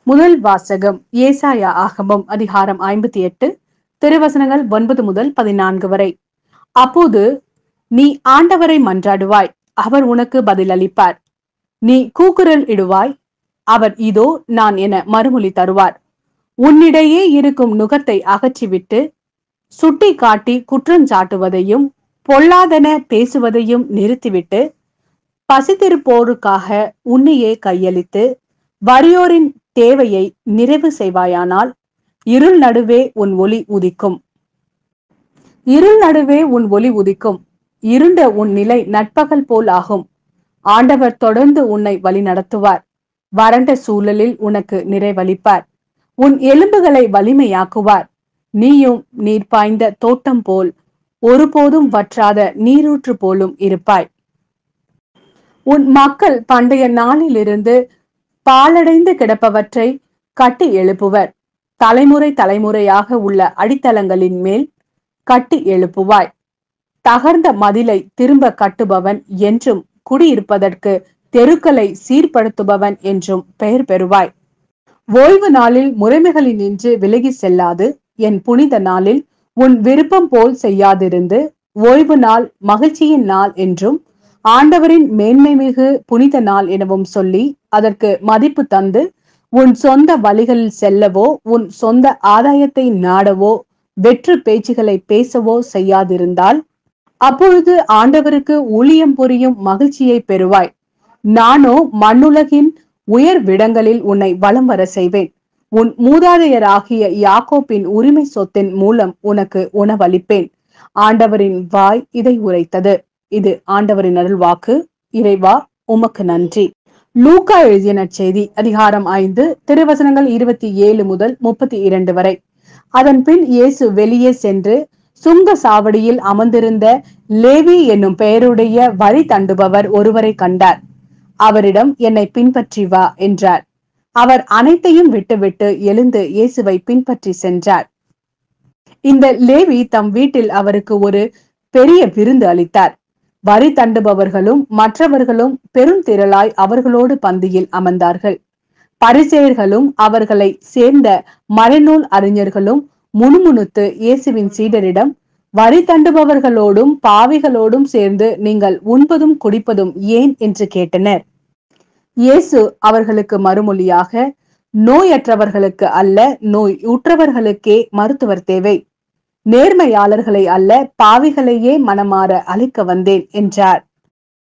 முதல் வாசகம் ஏசாயா ஆகமம் அதிகாரம் 58 திருவசனங்கள் 9 முதல் 14 வரை. அப்போது நீ ஆண்டவரை மன்றாடுவாய், அவர் உனக்கு பதிலளிப்பார். நீ கூக்குரல் இடுவாய், அவர் இதோ நான் என மறுமொழி தருவார். உன்னிடையே இருக்கும் நுகத்தை அகற்றிவிட்டு சுட்டி காட்டி குற்றஞ்சாட்டுவதையும் பொல்லாதன பேசுவதையும் நிறுத்திவிட்டு பசித்திருப்போருக்காக உன்னையே கையளித்து வறியோரின் தேவையை நிறைவு செய்வாயானால் இருள் நடுவே உன் ஒளி உதிக்கும். இருள் நடுவே உன் ஒளி உதிக்கும். இருண்ட உன் நிலை நட்பகல் போல் ஆகும். ஆண்டவர் தொடர்ந்து உன்னை வழி நடத்துவார். வறண்ட சூழலில் உனக்கு நிறைவளிப்பார். உன் எலும்புகளை வலிமையாக்குவார். நீயும் நீர் பாய்ந்த தோட்டம் போல் ஒருபோதும் வற்றாத நீரூற்று போலும் இருப்பாய். உன் மக்கள் பண்டைய நாளிலிருந்து பாலடைந்து கிடப்பவற்றை கட்டி எழுப்புவர். தலைமுறை தலைமுறையாக உள்ள அடித்தளங்களின் மேல் கட்டி எழுப்புவாய். தகர்ந்த மதிலை திரும்ப கட்டுபவன் என்றும் குடியிருப்பதற்கு தெருக்களை சீர்படுத்துபவன் என்றும் பெயர் பெறுவாய். ஓய்வு நாளில் முறைமைகளினின்று விலகி செல்லாது என் புனித நாளில் உன் விருப்பம் போல் செய்யாதிருந்து ஓய்வு நாள் மகிழ்ச்சியின் நாள் என்றும் ஆண்டவரின் மேன்மை மிகு புனித நாள் எனவும் சொல்லி அதற்கு மதிப்பு தந்து உன் சொந்த வழிகளில் செல்லவோ உன் சொந்த ஆதாயத்தை நாடவோ வெற்று பேச்சுகளை பேசவோ செய்யாதிருந்தால் அப்பொழுது ஆண்டவருக்கு ஊழியம் புரியும் மகிழ்ச்சியை பெறுவாய். நானோ மண்ணுலகின் உயர் விடங்களில் உன்னை வலம் வர செய்வேன். உன் மூதாதையராகிய யாக்கோப்பின் உரிமை சொத்தின் மூலம் உனக்கு உணவளிப்பேன். ஆண்டவரின் வாய் இதை உரைத்தது. இது ஆண்டவரின் அருள்வாக்கு. இறைவா உமக்கு நன்றி. லூக்கா எழுதிய நற்செய்தி அதிகாரம் 5 திருவசனங்கள் 27 முதல் 32 வரை. அதன் பின் இயேசு வெளியே சென்று சுங்க சாவடியில் அமர்ந்திருந்த லேவி என்னும் பெயருடைய வழி தண்டுபவர் ஒருவரை கண்டார். அவரிடம் என்னை பின்பற்றி வா என்றார். அவர் அனைத்தையும் விட்டுவிட்டு எழுந்து இயேசுவை பின்பற்றி சென்றார். இந்த லேவி தம் வீட்டில் அவருக்கு ஒரு பெரிய விருந்து அளித்தார். வரி தண்டுபவர்களும் மற்றவர்களும் பெருந்திரளாய் அவர்களோடு பந்தியில் அமர்ந்தார்கள். பரிசேயர்களும் அவர்களை சேர்ந்த மறைநூல் அறிஞர்களும் முணுமுணுத்து இயேசுவின் சீடரிடம், வரி தண்டுபவர்களோடும் பாவிகளோடும் சேர்ந்து நீங்கள் உண்பதும் குடிப்பதும் ஏன் என்று கேட்டனர். இயேசு அவர்களுக்கு மறுமொழியாக, நோயற்றவர்களுக்கு அல்ல, நோய் உற்றவர்களுக்கே மருத்துவர் தேவை. நேர்மையாளர்களை அல்ல, பாவிகளையே மனமாற அழைக்க வந்தேன் என்றார்.